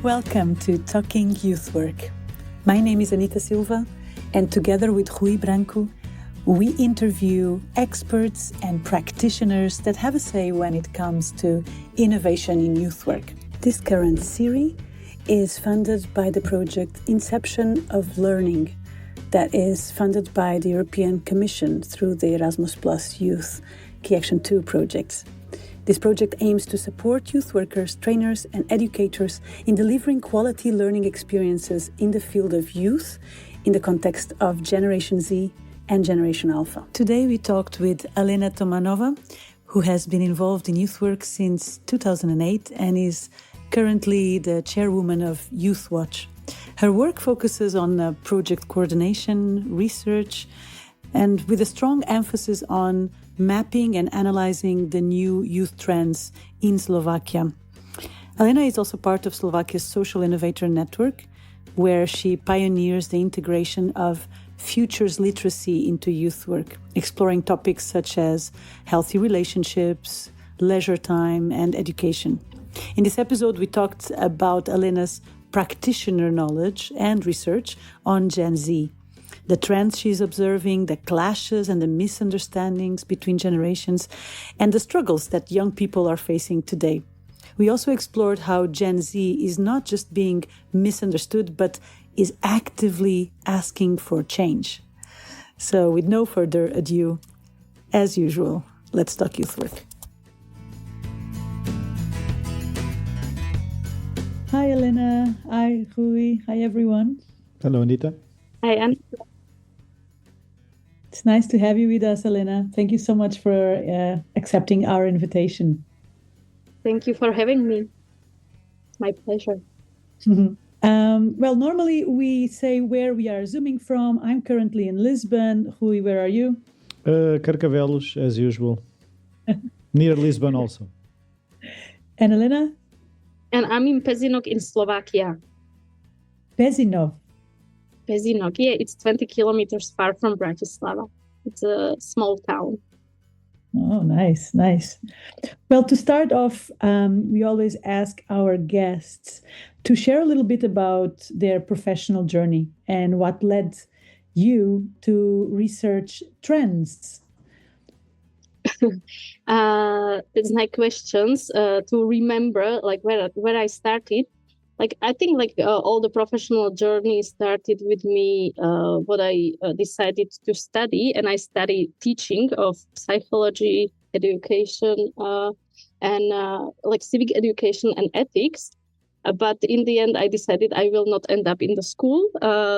Welcome to Talking Youth Work. My name is Anita Silva, and together with Rui Branco, we interview experts and practitioners that have a say when it comes to innovation in youth work. This current series is funded by the project Inception of Learning, that is funded by the European Commission through the Erasmus Plus Youth Key Action 2 projects. This project aims to support youth workers, trainers, and educators in delivering quality learning experiences in the field of youth in the context of Generation Z and Generation Alpha. Today we talked with Alena Tomanová, who has been involved in youth work since 2008 and is currently the chairwoman of YouthWatch. Her work focuses on project coordination, research, and with a strong emphasis on mapping and analyzing the new youth trends in Slovakia. Alena is also part of Slovakia's social innovator network, where she pioneers the integration of futures literacy into youth work, exploring topics such as healthy relationships, leisure time, and education. In this episode, we talked about Alena's practitioner knowledge and research on Gen Z, the trends she's observing, the clashes and the misunderstandings between generations, and the struggles that young people are facing today. We also explored how Gen Z is not just being misunderstood, but is actively asking for change. So with no further ado, as usual, let's talk youth work. Hi, Alena. Hi, Rui. Hi, everyone. Hello, Anita. Hi, Anita. It's nice to have you with us, Alena. Thank you so much for accepting our invitation. Thank you for having me. My pleasure. Well, normally we say where we are zooming from. I'm currently in Lisbon. Rui, where are you? Carcavelos, as usual. Near Lisbon also. And Alena? And I'm in Pezinok in Slovakia. Pezinok. Pezinok, yeah, it's 20 kilometers far from Bratislava. It's a small town. Oh, nice, nice. Well, to start off, we always ask our guests to share a little bit about their professional journey and what led you to research trends. It's my questions to remember, like where I started. Like I think, all the professional journey started with me. What I decided to study, and I studied teaching of psychology, education, and civic education and ethics. But in the end, I decided I will not end up in the school.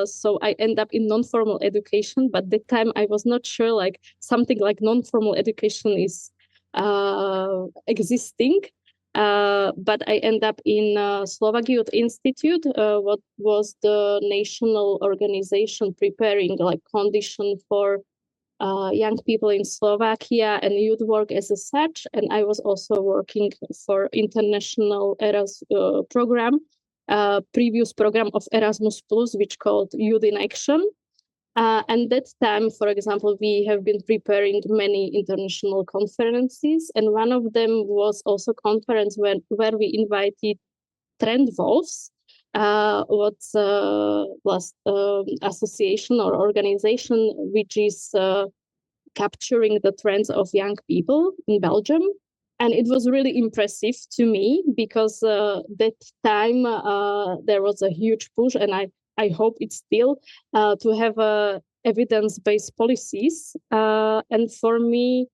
So I end up in non-formal education. But that time I was not sure like something like non-formal education is existing. But I end up in Slovak Youth Institute, what was the national organization preparing like condition for young people in Slovakia and youth work as such. And I was also working for international program, previous program of Erasmus Plus, which called Youth in Action. And that time, for example, we have been preparing many international conferences, and one of them was also a conference where we invited Trend Wolves, what's last association or organization which is capturing the trends of young people in Belgium. And it was really impressive to me because that time there was a huge push, and I hope it's still to have evidence-based policies. And for me,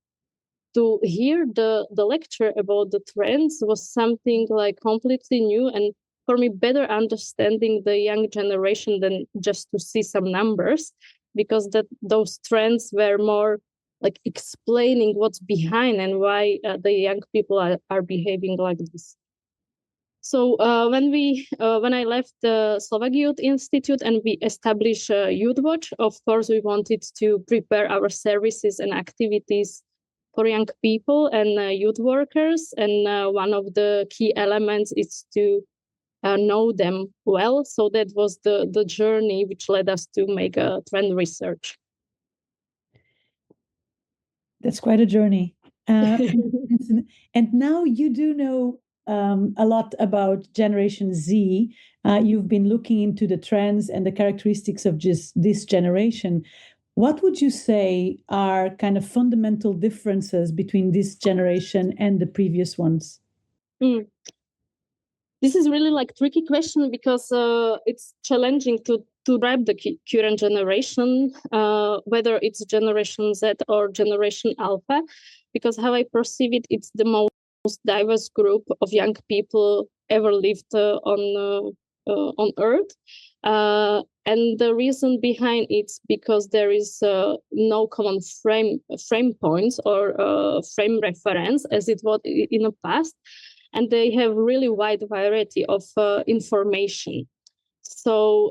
to hear the lecture about the trends was something like completely new, and for me, better understanding the young generation than just to see some numbers, because those trends were more like explaining what's behind and why the young people are behaving like this. So when I left the Slovak Youth Institute and we established YouthWatch, of course, we wanted to prepare our services and activities for young people and youth workers. And one of the key elements is to know them well. So that was the journey which led us to make a trend research. That's quite a journey. And now you do know a lot about Generation Z. You've been looking into the trends and the characteristics of just this generation. What would you say are kind of fundamental differences between this generation and the previous ones? Mm. This is really like tricky question because it's challenging to describe the current generation, whether it's Generation Z or Generation Alpha, because how I perceive it, it's the most diverse group of young people ever lived on Earth. And the reason behind it's because there is no common frame points or frame reference as it was in the past, and they have really wide variety of information. So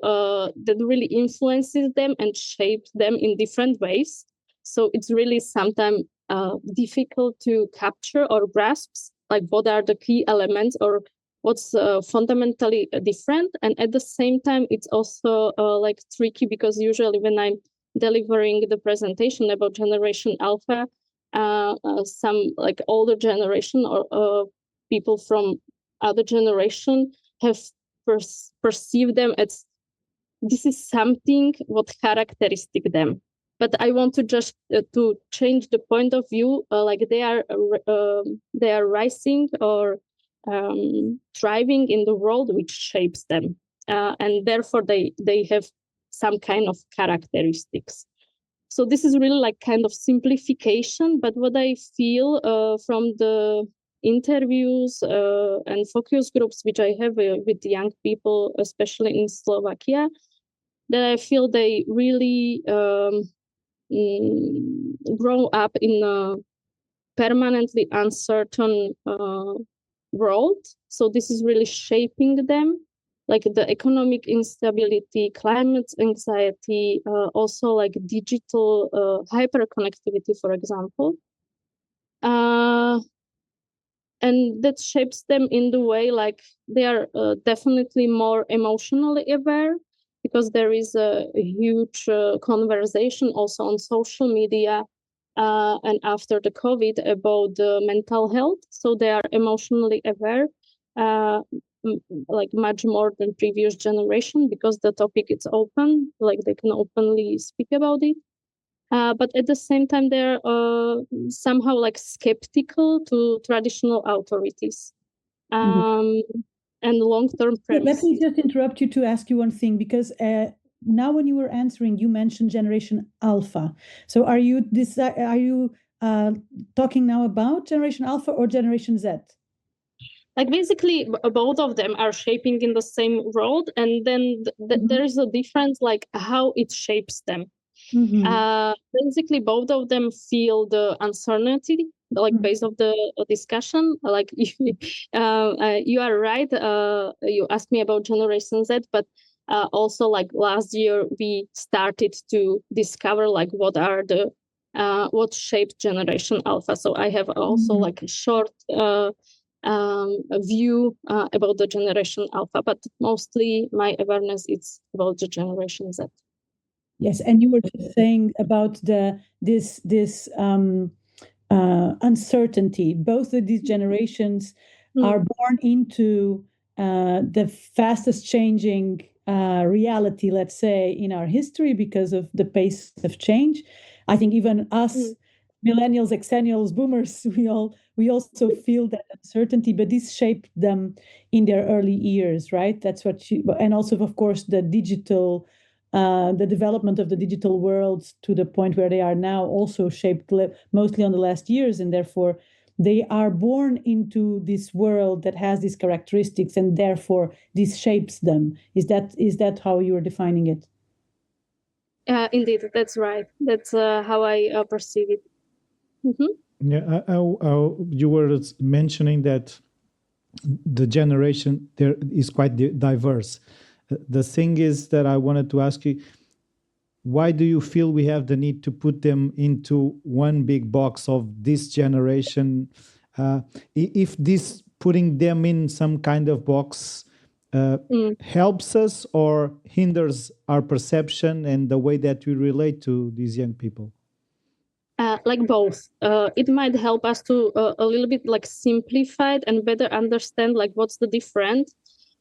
that really influences them and shapes them in different ways. So it's really sometimes difficult to capture or grasp, like what are the key elements or what's fundamentally different. And at the same time, it's also like tricky because usually when I'm delivering the presentation about Generation Alpha, some like older generation or people from other generation have perceived them as this is something what characteristic them. But I want to just to change the point of view, like they are rising or thriving in the world which shapes them, and therefore they have some kind of characteristics. So this is really like kind of simplification, but what I feel from the interviews and focus groups which I have with young people, especially in Slovakia, that I feel they really grow up in a permanently uncertain world. So this is really shaping them, like the economic instability, climate anxiety, also like digital hyperconnectivity, for example. And that shapes them in the way like they are definitely more emotionally aware, because there is a huge conversation also on social media and after the COVID about mental health. So they are emotionally aware, like much more than previous generation, because the topic is open, like they can openly speak about it. But at the same time, they're somehow like skeptical to traditional authorities and long-term premises. Let me just interrupt you to ask you one thing, because now when you were answering, you mentioned Generation Alpha. So are you talking now about Generation Alpha or Generation Z? Like basically, both of them are shaping in the same world, and then there is a difference, like how it shapes them. Basically, both of them feel the uncertainty, like based of the discussion. Like you are right. You asked me about Generation Z, but also like last year we started to discover like what are the what shaped Generation Alpha. So I have also like a short view about the Generation Alpha, but mostly my awareness is about the Generation Z. Yes, and you were just saying about this uncertainty. Both of these generations are born into the fastest changing reality, let's say, in our history because of the pace of change. I think even us, millennials, exennials, boomers, we also feel that uncertainty, but this shaped them in their early years, right? That's what and also, of course, the development of the digital world to the point where they are now also shaped mostly on the last years, and therefore they are born into this world that has these characteristics, and therefore this shapes them. Is that how you are defining it? Indeed, that's right. That's how I perceive it. Yeah, you were mentioning that the generation there is quite diverse. The thing is that I wanted to ask you, why do you feel we have the need to put them into one big box of this generation? If this putting them in some kind of box helps us or hinders our perception and the way that we relate to these young people? Like both. It might help us to a little bit like simplify it and better understand like what's the difference,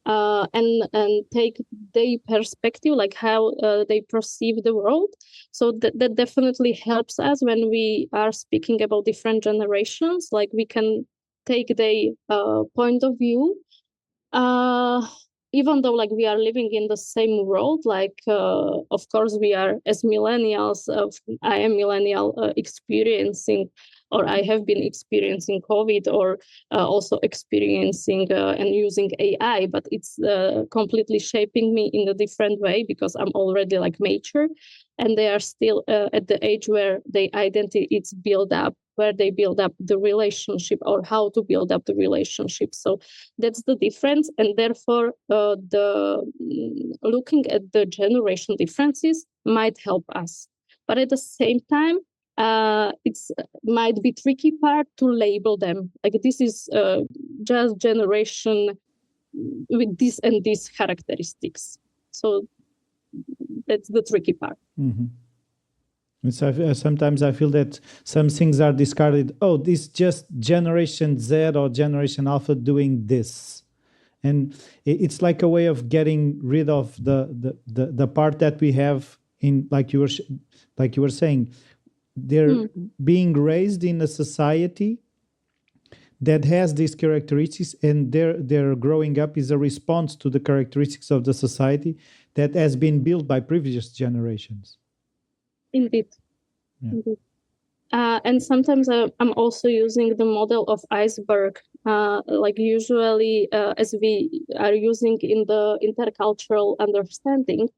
and take their perspective, like how they perceive the world. So that definitely helps us when we are speaking about different generations. Like we can take their point of view, uh even though like we are living in the same world. Like of course we are, as millennials, I am millennial, experiencing, or I have been experiencing COVID, or also experiencing and using AI, but it's completely shaping me in a different way because I'm already like mature, and they are still at the age where the identity is built up, where they build up the relationship or how to build up the relationship. So that's the difference, and therefore looking at the generation differences might help us. But at the same time, it's might be tricky part to label them. Like this is just generation with this and these characteristics. So that's the tricky part. Mm-hmm. Sometimes I feel that some things are discarded. Oh, this just Generation Z or Generation Alpha doing this, and it's like a way of getting rid of the part that we have in, like you were saying, they're being raised in a society that has these characteristics, and their growing up is a response to the characteristics of the society that has been built by previous generations. Indeed. Yeah. Indeed. And sometimes I'm also using the model of iceberg, like usually as we are using in the intercultural understanding.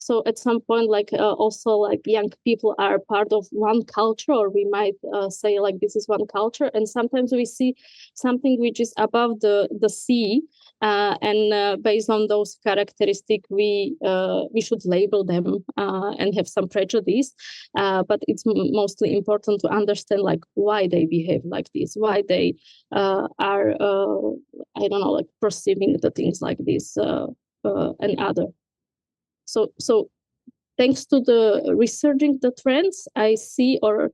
So at some point, like also like young people are part of one culture, or we might say like this is one culture. And sometimes we see something which is above the sea, and based on those characteristics, we should label them and have some prejudice. But it's mostly important to understand like why they behave like this, why they are I don't know, like perceiving the things like this and other. So thanks to the researching the trends, I see, or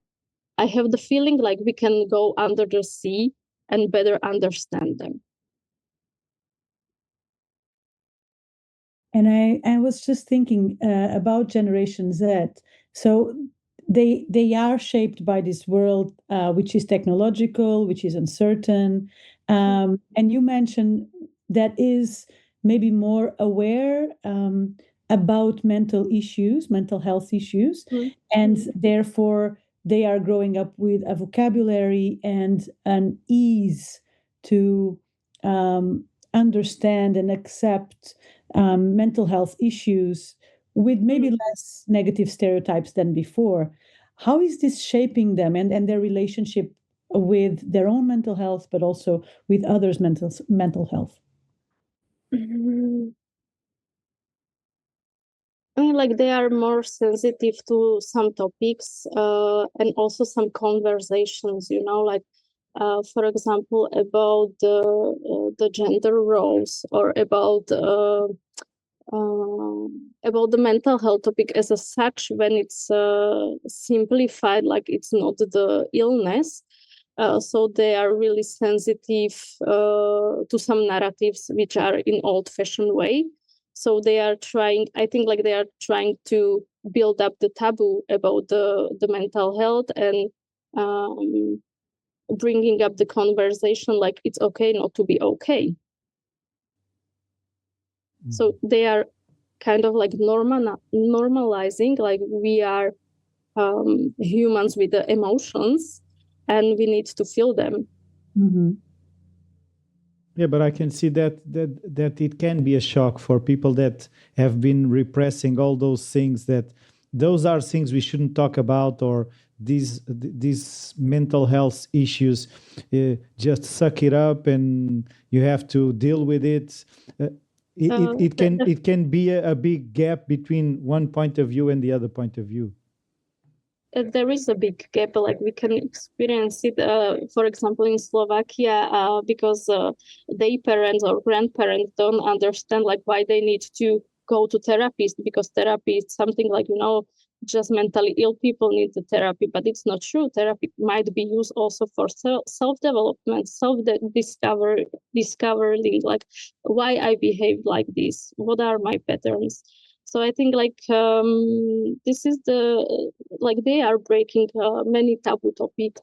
I have the feeling like we can go under the sea and better understand them. And I was just thinking about Generation Z. So they are shaped by this world which is technological, which is uncertain. And you mentioned that is maybe more aware about mental issues, mental health issues, and therefore they are growing up with a vocabulary and an ease to understand and accept mental health issues with maybe less negative stereotypes than before. How is this shaping them and their relationship with their own mental health, but also with others' mental health? I mean, like they are more sensitive to some topics and also some conversations, you know, like for example, about the gender roles, or about the mental health topic as a such, when it's simplified, like it's not the illness. So they are really sensitive to some narratives which are in old-fashioned way. So they are trying, I think, like they are trying to build up the taboo about the mental health, and bringing up the conversation like it's okay not to be okay. So they are kind of like normalizing, like we are humans with the emotions, and we need to feel them. Mm-hmm. Yeah, but I can see that it can be a shock for people that have been repressing all those things, that those are things we shouldn't talk about, or these mental health issues, just suck it up and you have to deal with it. It can be a big gap between one point of view and the other point of view. There is a big gap, like we can experience it, for example, in Slovakia, because their parents or grandparents don't understand like why they need to go to therapist, because therapy is something like, you know, just mentally ill people need the therapy, but it's not true. Therapy might be used also for self-development, discovering like why I behave like this, what are my patterns. So I think like this is they are breaking many taboo topics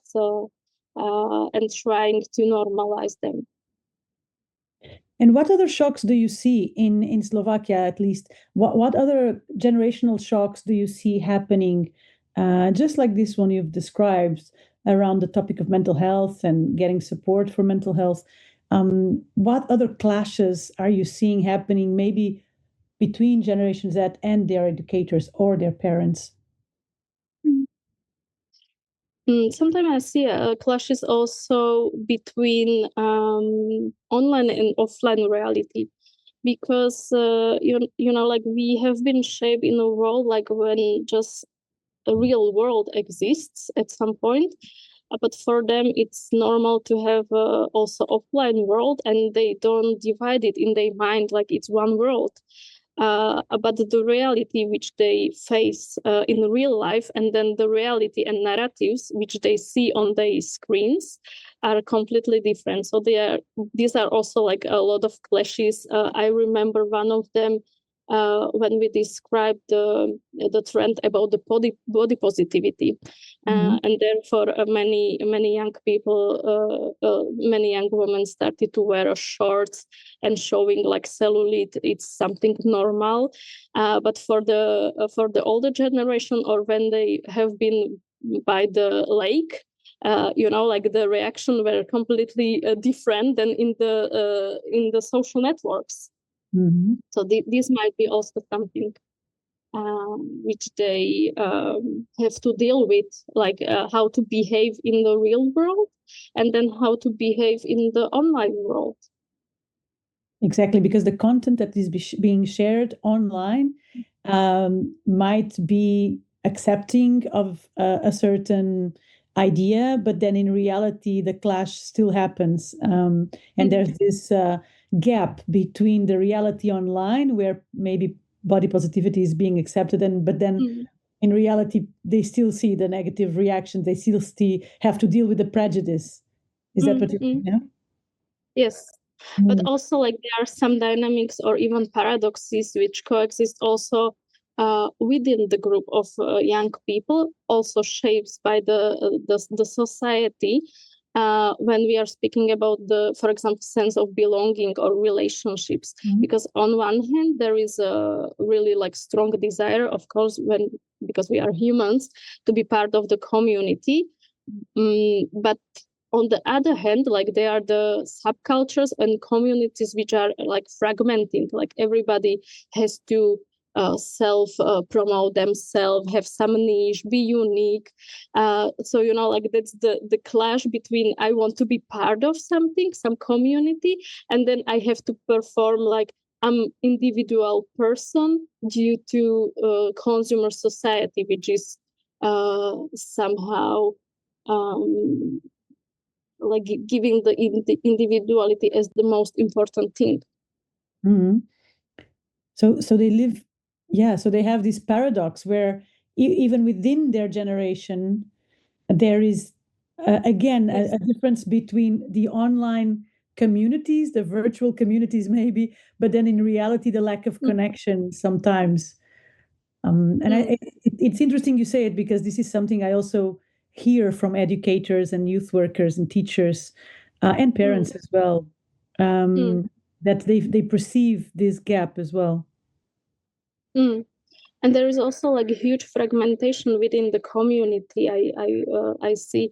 and trying to normalize them. And what other shocks do you see in Slovakia, at least? What other generational shocks do you see happening, just like this one you've described, around the topic of mental health and getting support for mental health? What other clashes are you seeing happening, maybe between Generation Z and their educators or their parents? Sometimes I see clashes also between online and offline reality, because like we have been shaped in a world like when just a real world exists at some point, but for them it's normal to have also offline world, and they don't divide it in their mind like it's one world. But the reality which they face in real life, and then the reality and narratives which they see on their screens are completely different. So these are also like a lot of clashes. I remember one of them when we described the trend about the body positivity, and therefore many young people, many young women started to wear shorts and showing like cellulite. It's something normal, but for the older generation, or when they have been by the lake, like the reaction were completely different than in the social networks. Mm-hmm. So this might be also something which they have to deal with, like how to behave in the real world, and then how to behave in the online world. Exactly, because the content that is being shared online might be accepting of a certain idea, but then in reality, the clash still happens. And there's this gap between the reality online, where maybe body positivity is being accepted, but then in reality, they still see the negative reactions. They still have to deal with the prejudice. Is that what you mean? Yeah? Yes. But also, like, there are some dynamics or even paradoxes which coexist also within the group of young people, also shaped by the society. When we are speaking about for example, sense of belonging or relationships, because on one hand there is a really like strong desire, of course, because we are humans, to be part of the community, but on the other hand, like, there are the subcultures and communities which are like fragmenting, like everybody has to promote themselves, have some niche, be unique. So, like, that's the clash between I want to be part of something, some community, and then I have to perform like I'm individual person due to consumer society, which is somehow like giving the individuality as the most important thing. Mm-hmm. So they live, so they have this paradox where even within their generation, there is again a difference between the online communities, the virtual communities maybe, but then in reality, the lack of connection sometimes. It's interesting you say it, because this is something I also hear from educators and youth workers and teachers and parents as well, that they perceive this gap as well. And there is also like a huge fragmentation within the community. I see,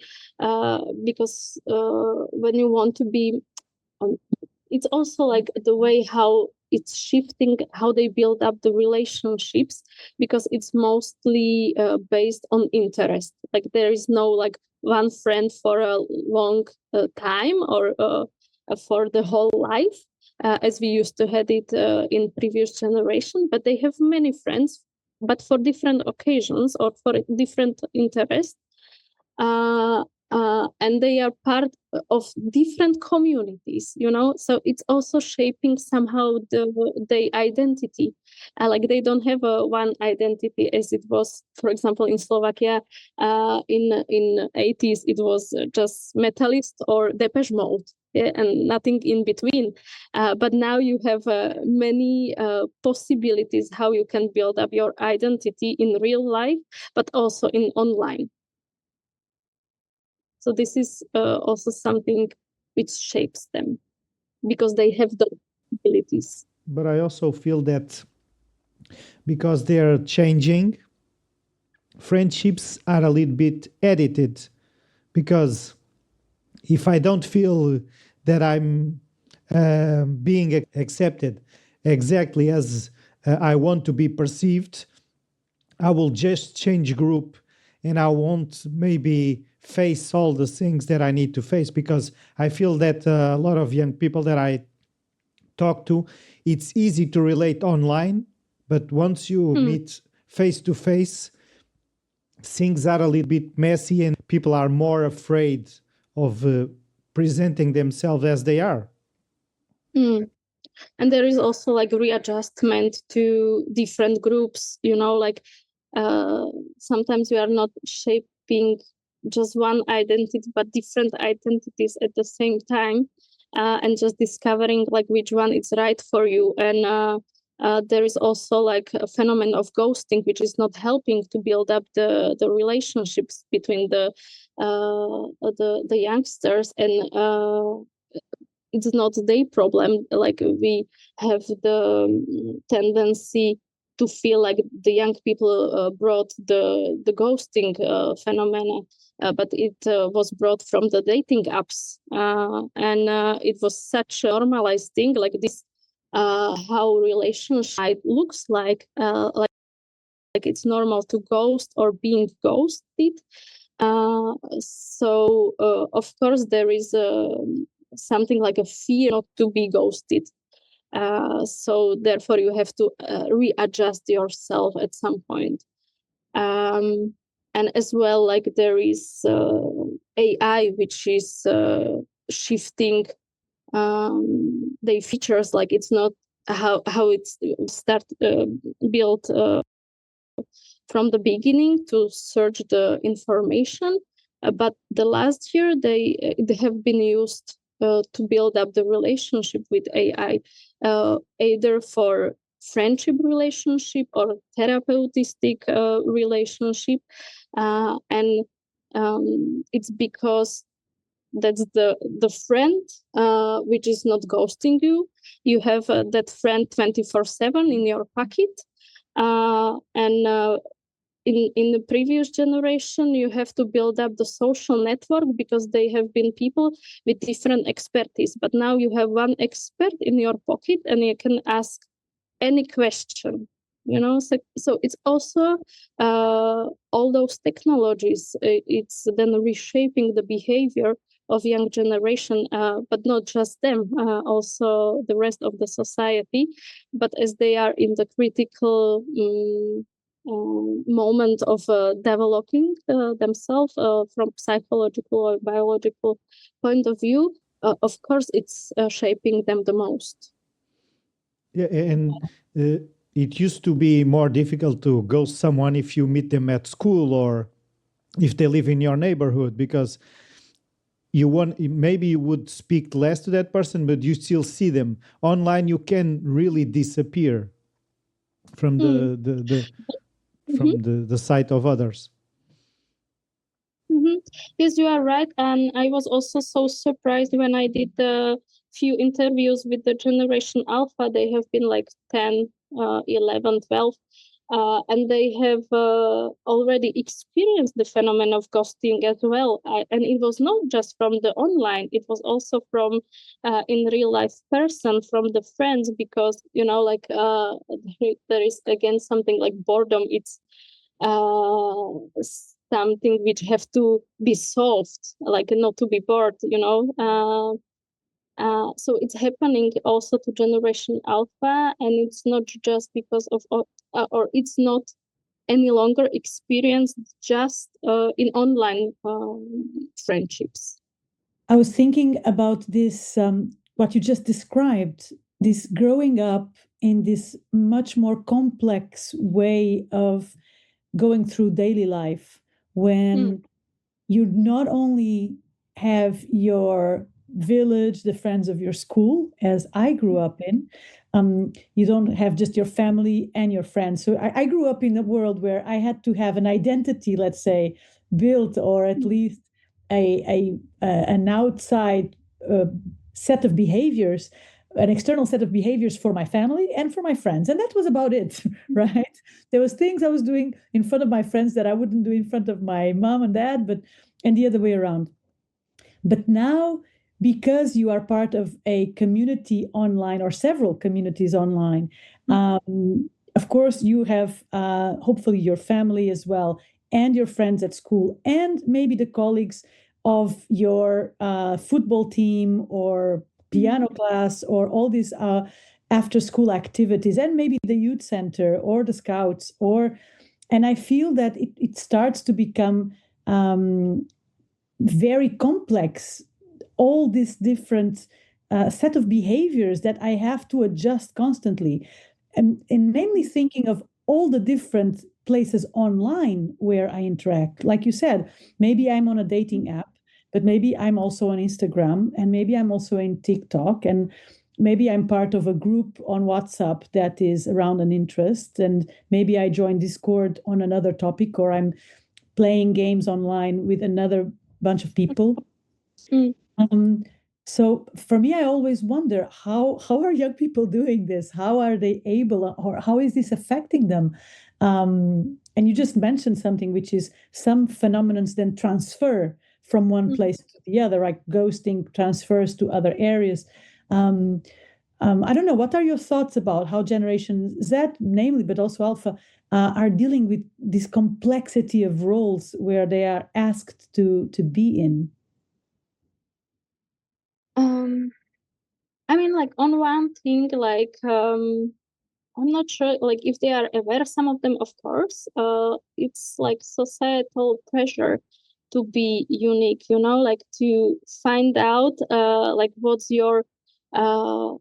because when you want to be, it's also like the way how it's shifting, how they build up the relationships, because it's mostly based on interest. Like, there is no like one friend for a long time, or for the whole life, as we used to had it in previous generation, but they have many friends, but for different occasions or for different interests. and they are part of different communities, so it's also shaping somehow the identity. Like they don't have a one identity as it was, for example, in Slovakia in 80s. It was just Metalist or Depeche Mode, yeah, and nothing in between. But now you have many possibilities how you can build up your identity in real life, but also in online. So this is also something which shapes them because they have the abilities. But I also feel that because they're changing, friendships are a little bit edited, because if I don't feel that I'm being accepted exactly as I want to be perceived, I will just change group, and I won't maybe face all the things that I need to face, because I feel that a lot of young people that I talk to, it's easy to relate online, but once you meet face to face, things are a little bit messy and people are more afraid of presenting themselves as they are. And there is also like readjustment to different groups, like sometimes we are not shaping just one identity but different identities at the same time, and just discovering like which one is right for you. And there is also like a phenomenon of ghosting, which is not helping to build up the relationships between the youngsters, and it's not their problem. Like we have the tendency to feel like the young people brought the ghosting phenomena, but it was brought from the dating apps, and it was such a normalized thing, like this, how relationship looks like it's normal to ghost or being ghosted. So of course there is something like a fear not to be ghosted. So therefore you have to readjust yourself at some point. And as well, like there is AI, which is shifting the features. Like it's not how it's built from the beginning to search the information, but the last year they have been used to build up the relationship with AI, either for friendship relationship or therapeutic relationship, and it's because that's the friend which is not ghosting you. You have that friend 24/7 in your pocket, and in the previous generation you have to build up the social network because they have been people with different expertise, but now you have one expert in your pocket and you can ask any question, so it's also all those technologies, it's then reshaping the behavior of young generation, but not just them, also the rest of the society. But as they are in the critical moment of developing themselves from psychological or biological point of view, of course it's shaping them the most. Yeah, and it used to be more difficult to ghost someone if you meet them at school or if they live in your neighborhood, because maybe you would speak less to that person, but you still see them. Online, you can really disappear from the sight of others. Yes, you are right. And I was also so surprised when I did the few interviews with the Generation Alpha. They have been like 10, 11, 12. And they have already experienced the phenomenon of ghosting as well. And it was not just from the online, it was also from in real life person, from the friends, because, like there is again something like boredom. It's something which have to be solved, like not to be bored, so it's happening also to Generation Alpha, and it's not just because of or it's not any longer experienced just in online friendships. I was thinking about this, what you just described, this growing up in this much more complex way of going through daily life when you not only have your village, the friends of your school, as I grew up in. You don't have just your family and your friends. So I grew up in a world where I had to have an identity, let's say, built, or at least an outside set of behaviors, an external set of behaviors for my family and for my friends, and that was about it. Right? There was things I was doing in front of my friends that I wouldn't do in front of my mom and dad, and the other way around. But now, because you are part of a community online or several communities online, of course, you have hopefully your family as well, and your friends at school, and maybe the colleagues of your football team or piano class or all these after school activities, and maybe the youth center or the scouts. And I feel that it starts to become very complex, all these different set of behaviors that I have to adjust constantly, and mainly thinking of all the different places online where I interact. Like you said, maybe I'm on a dating app, but maybe I'm also on Instagram, and maybe I'm also in TikTok, and maybe I'm part of a group on WhatsApp that is around an interest, and maybe I join Discord on another topic, or I'm playing games online with another bunch of people. So for me, I always wonder how are young people doing this? How are they able, or how is this affecting them? And you just mentioned something, which is some phenomenons then transfer from one place to the other, like ghosting transfers to other areas. I don't know. What are your thoughts about how Generation Z, namely, but also Alpha, are dealing with this complexity of roles where they are asked to be in? I mean, like on one thing, like I'm not sure, like if they are aware. Some of them, of course, it's like societal pressure to be unique. Like to find out, like what's your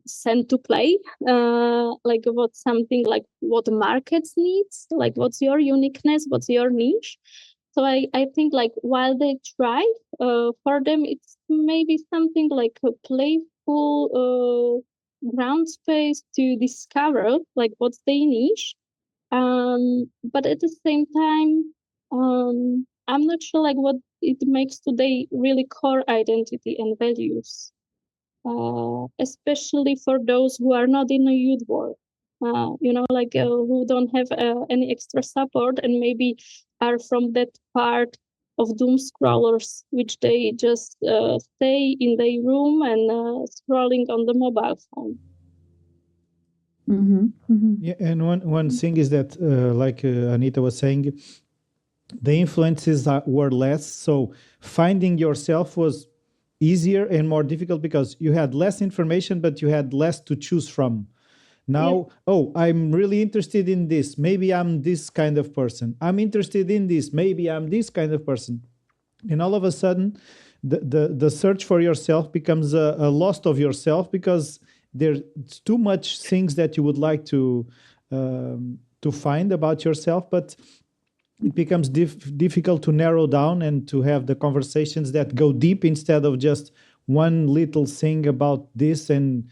scent to play, like what's something like what the markets needs, like what's your uniqueness, what's your niche. So I think like while they try, for them it's maybe something like a playful ground space to discover like what's their niche. But at the same time, I'm not sure like what it makes today really core identity and values, especially for those who are not in a youth work. Like who don't have any extra support and maybe are from that part of doom scrollers, which they just stay in their room and scrolling on the mobile phone. Yeah, and one thing is that, like Anita was saying, the influences were less, so finding yourself was easier and more difficult because you had less information, but you had less to choose from. Now, oh, I'm really interested in this. Maybe I'm this kind of person. I'm interested in this. Maybe I'm this kind of person. And all of a sudden, the search for yourself becomes a loss of yourself because there's too much things that you would like to find about yourself, but it becomes difficult to narrow down and to have the conversations that go deep instead of just one little thing about this, and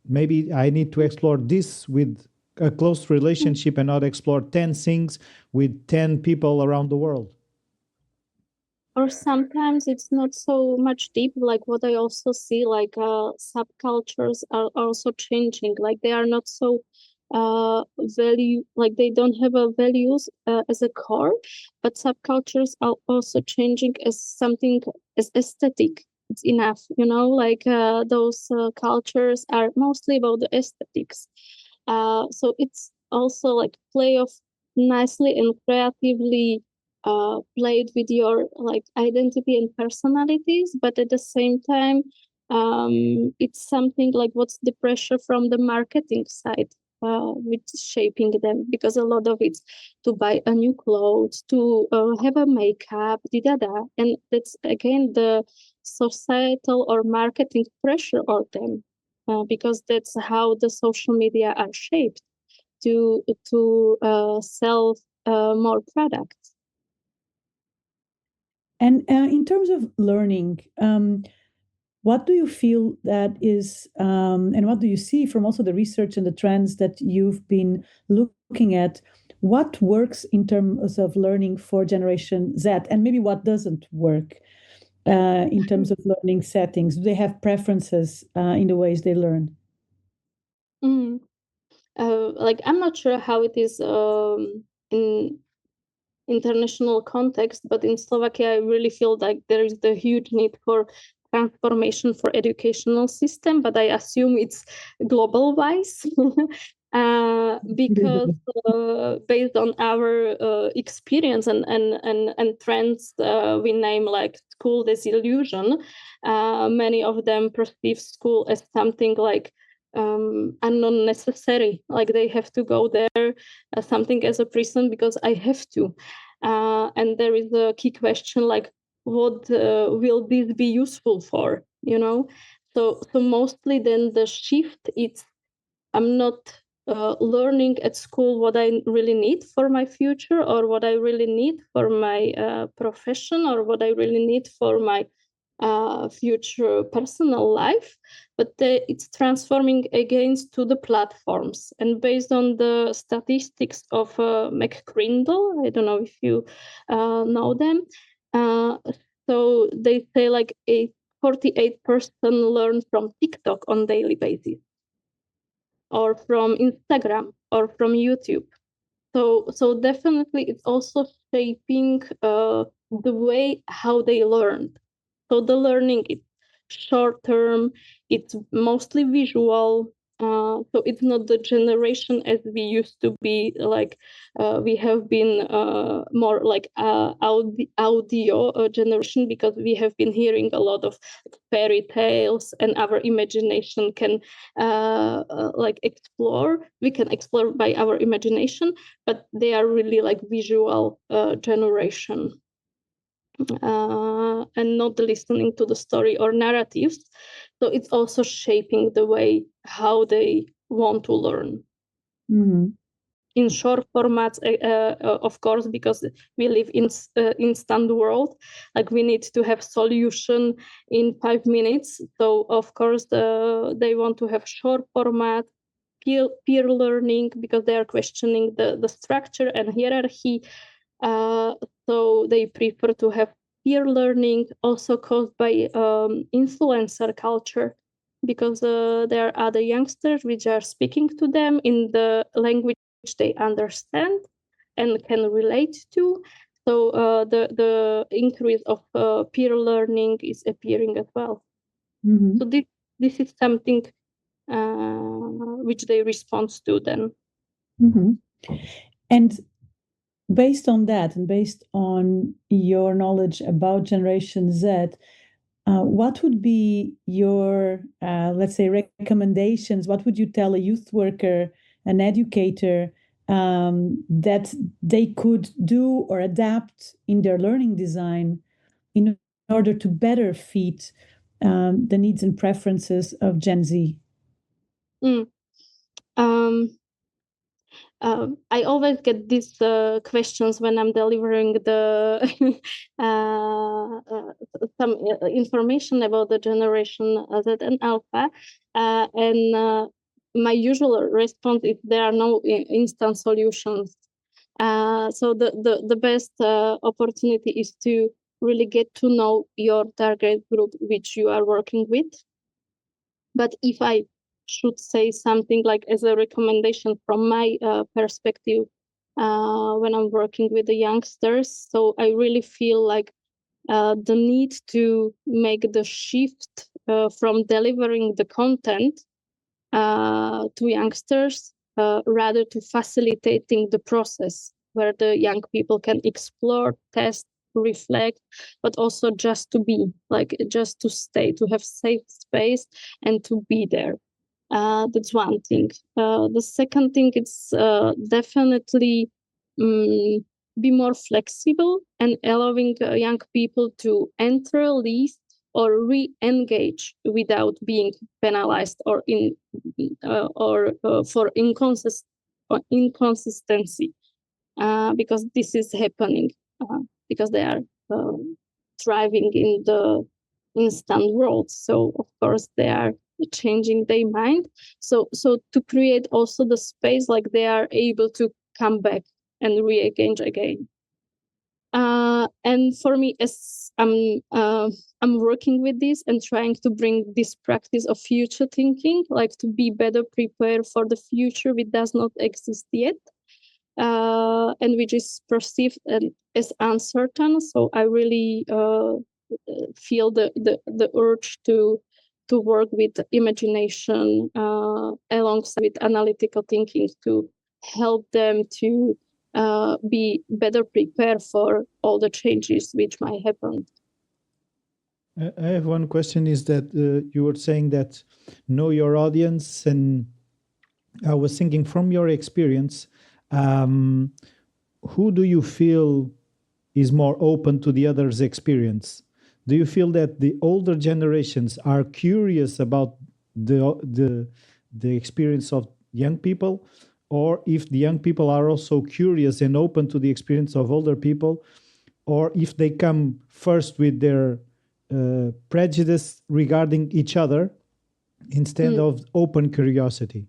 maybe I need to explore this with a close relationship and not explore 10 things with 10 people around the world. Or sometimes it's not so much deep, like what I also see, like subcultures are also changing, like they are not so value, like they don't have a values as a core, but subcultures are also changing as something as aesthetic. It's enough, like those cultures are mostly about the aesthetics. So it's also like play of nicely and creatively played with your like identity and personalities, but at the same time, it's something like what's the pressure from the marketing side, which is shaping them, because a lot of it's to buy a new clothes, to have a makeup, and that's again the societal or marketing pressure on them, because that's how the social media are shaped to sell more products. And in terms of learning, what do you feel that is, and what do you see from also the research and the trends that you've been looking at? What works in terms of learning for Generation Z, and maybe what doesn't work in terms of learning settings? Do they have preferences in the ways they learn? Like, I'm not sure how it is in international context, but in Slovakia, I really feel like there is the huge need for transformation for educational system, but I assume it's global wise. Because based on our experience and trends, we name like school disillusion. Many of them perceive school as something like unnecessary, like they have to go there, something as a prison because I have to. And there is a key question like, what will this be useful for? So mostly then the shift is, I'm not learning at school what I really need for my future, or what I really need for my profession, or what I really need for my future personal life, but it's transforming against to the platforms. And based on the statistics of McCrindle, I don't know if you know them, so they say like 48% learn from TikTok on daily basis, or from Instagram, or from YouTube. So definitely it's also shaping the way how they learn. So the learning is short term, it's mostly visual. So it's not the generation as we used to be, like we have been more like audio generation, because we have been hearing a lot of fairy tales, and our imagination can like explore. We can explore by our imagination, but they are really like visual generation. And not listening to the story or narratives. So it's also shaping the way how they want to learn. Mm-hmm. In short formats, of course, because we live in instant world, like we need to have solution in 5 minutes. So of course they want to have short format, peer learning, because they are questioning the structure and hierarchy. So they prefer to have peer learning, also caused by influencer culture, because there are other youngsters which are speaking to them in the language they understand and can relate to. So the increase of peer learning is appearing as well. Mm-hmm. So this is something which they respond to then. Mm-hmm. And based on that, and based on your knowledge about Generation Z, what would be your, let's say, recommendations? What would you tell a youth worker, an educator, that they could do or adapt in their learning design in order to better fit the needs and preferences of Gen Z? I always get these questions when I'm delivering the some information about the generation Z and Alpha, and my usual response is there are no instant solutions. So the best opportunity is to really get to know your target group which you are working with. But if I should say something like as a recommendation from my perspective, when I'm working with the youngsters, so I really feel like the need to make the shift from delivering the content to youngsters, rather to facilitating the process where the young people can explore, test, reflect, but also just to be, like just to stay, to have safe space and to be there. That's one thing. The second thing is definitely be more flexible and allowing young people to enter, leave, or re-engage without being penalized or for inconsistency, because this is happening, because they are thriving in the instant world. So of course they are changing their mind. So to create also the space, like they are able to come back and re-engage again. And for me, as I'm working with this and trying to bring this practice of future thinking, like to be better prepared for the future which does not exist yet, and which is perceived as uncertain. So I really feel the urge to work with imagination alongside with analytical thinking to help them to be better prepared for all the changes which might happen. I have one question, is that you were saying that know your audience, and I was thinking from your experience, who do you feel is more open to the other's experience? Do you feel that the older generations are curious about the experience of young people, or if the young people are also curious and open to the experience of older people, or if they come first with their prejudice regarding each other instead of open curiosity?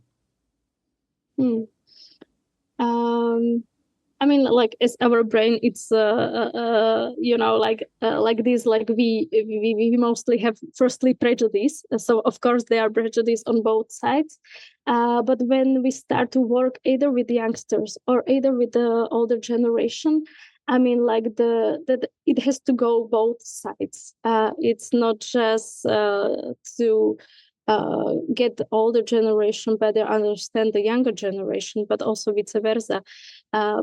I mean, like as our brain, it's like this. Like we mostly have firstly prejudice. So of course there are prejudice on both sides. But when we start to work either with youngsters or either with the older generation, I mean, like it has to go both sides. It's not just to get the older generation better understand the younger generation, but also vice versa.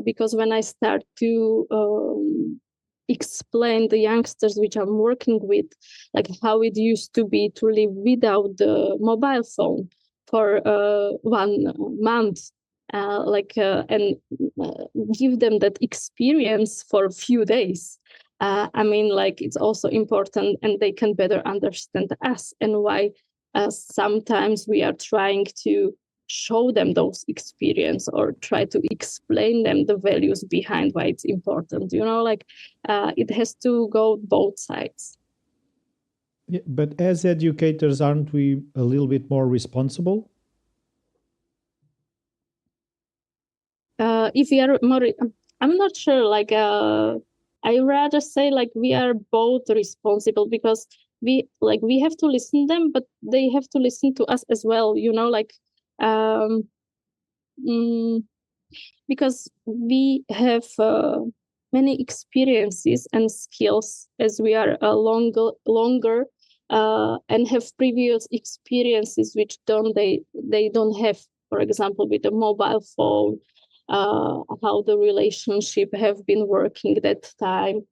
Because when I start to explain the youngsters which I'm working with, like how it used to be to live without the mobile phone for 1 month, and give them that experience for a few days. I mean, like it's also important, and they can better understand us and why sometimes we are trying to show them those experience or try to explain them the values behind why it's important. Like it has to go both sides. Yeah, but as educators, aren't we a little bit more responsible? If we are more, I'm not sure. Like I rather say like we are both responsible, because we have to listen to them, but they have to listen to us as well. Like because we have many experiences and skills as we are longer and have previous experiences which they don't have, for example with the mobile phone, how the relationship have been working that time,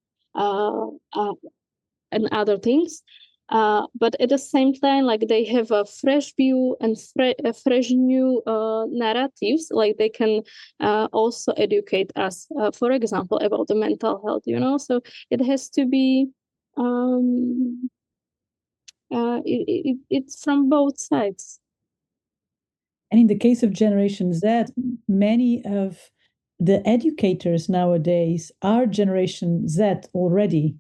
and other things. But at the same time, like they have a fresh view and fresh new narratives. Like they can also educate us, for example, about the mental health. So it has to be. It's from both sides. And in the case of Generation Z, many of the educators nowadays are Generation Z already.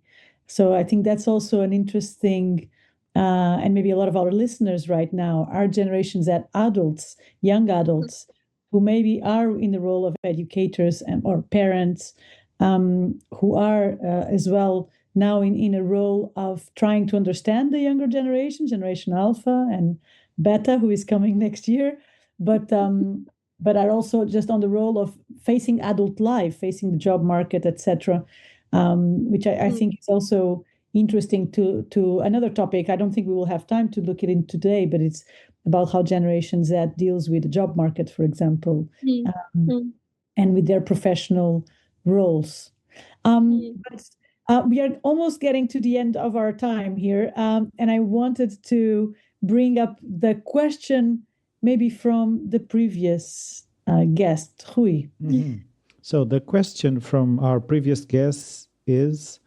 So I think that's also an interesting, and maybe a lot of our listeners right now are Generation Z adults, young adults, who maybe are in the role of educators or parents, who are as well now in a role of trying to understand the younger generation, Generation Alpha and Beta, who is coming next year, but are also just on the role of facing adult life, facing the job market, etc., which I think is also interesting to another topic. I don't think we will have time to look at it today, but it's about how Generation Z deals with the job market, for example, and with their professional roles. But we are almost getting to the end of our time here, and I wanted to bring up the question maybe from the previous guest, Rui. Mm-hmm. So the question from our previous guest is,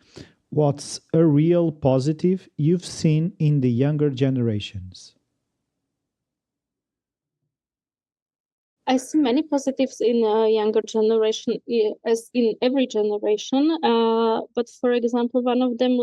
what's a real positive you've seen in the younger generations? I see many positives in a younger generation, as in every generation. But for example, one of them,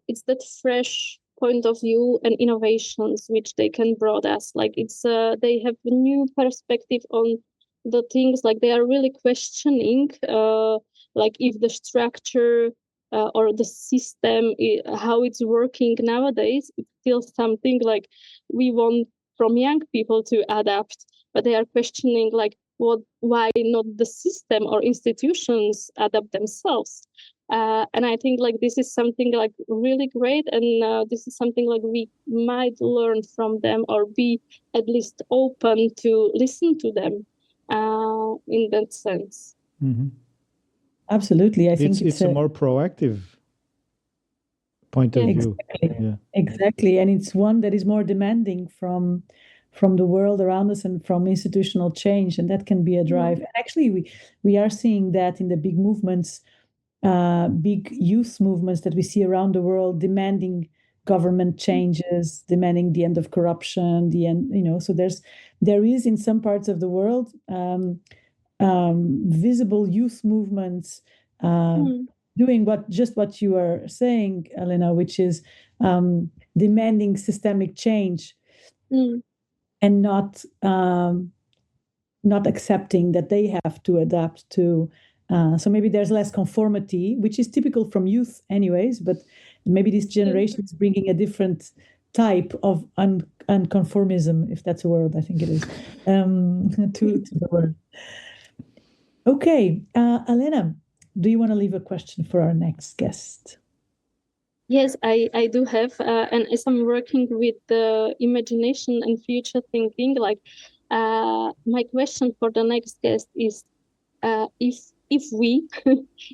it's that fresh point of view and innovations which they can bring us. Like they have a new perspective on the things. Like they are really questioning, like if the structure or the system, how it's working nowadays, it's still something like we want from young people to adapt. But they are questioning like why not the system or institutions adapt themselves. And I think like this is something like really great, and this is something like we might learn from them or be at least open to listen to them in that sense. Mm-hmm. Absolutely, I think it's a more proactive point of view. Yeah. Exactly, and it's one that is more demanding from the world around us and from institutional change, and that can be a drive. And actually, we are seeing that in the big movements. Big youth movements that we see around the world demanding government changes, demanding the end of corruption, the end, so there is in some parts of the world visible youth movements doing what you are saying, Alena, which is demanding systemic change and not accepting that they have to adapt to. So maybe there's less conformity, which is typical from youth anyways, but maybe this generation is bringing a different type of unconformism, if that's a word, I think it is, to the word. Okay, Alena, do you want to leave a question for our next guest? Yes, I do have, and as I'm working with the imagination and future thinking, my question for the next guest is, if we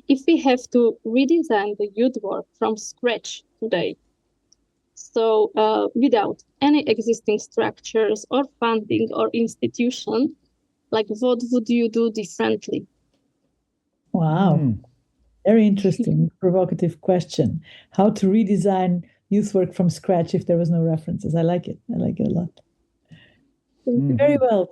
if we have to redesign the youth work from scratch today, so without any existing structures or funding or institution, like what would you do differently? Wow, very interesting, provocative question. How to redesign youth work from scratch if there was no references. I like it a lot. Very well.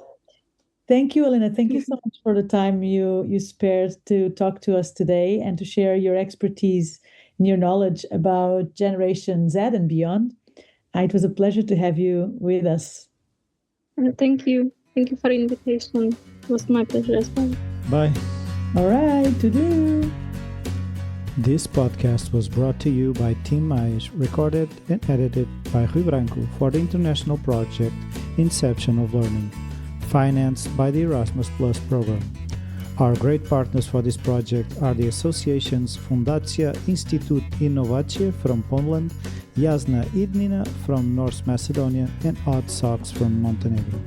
Thank you, Alena. Thank you so much for the time you spared to talk to us today and to share your expertise and your knowledge about Generation Z and beyond. It was a pleasure to have you with us. Thank you. Thank you for the invitation. It was my pleasure as well. Bye. All right, to-do. This podcast was brought to you by Team Maias, recorded and edited by Rui Branco for the international project Inception of Learning, financed by the Erasmus Plus program. Our great partners for this project are the associations Fundacja Instytut Innovator from Poland, Jasna Idnina from North Macedonia, and Odd Socks from Montenegro.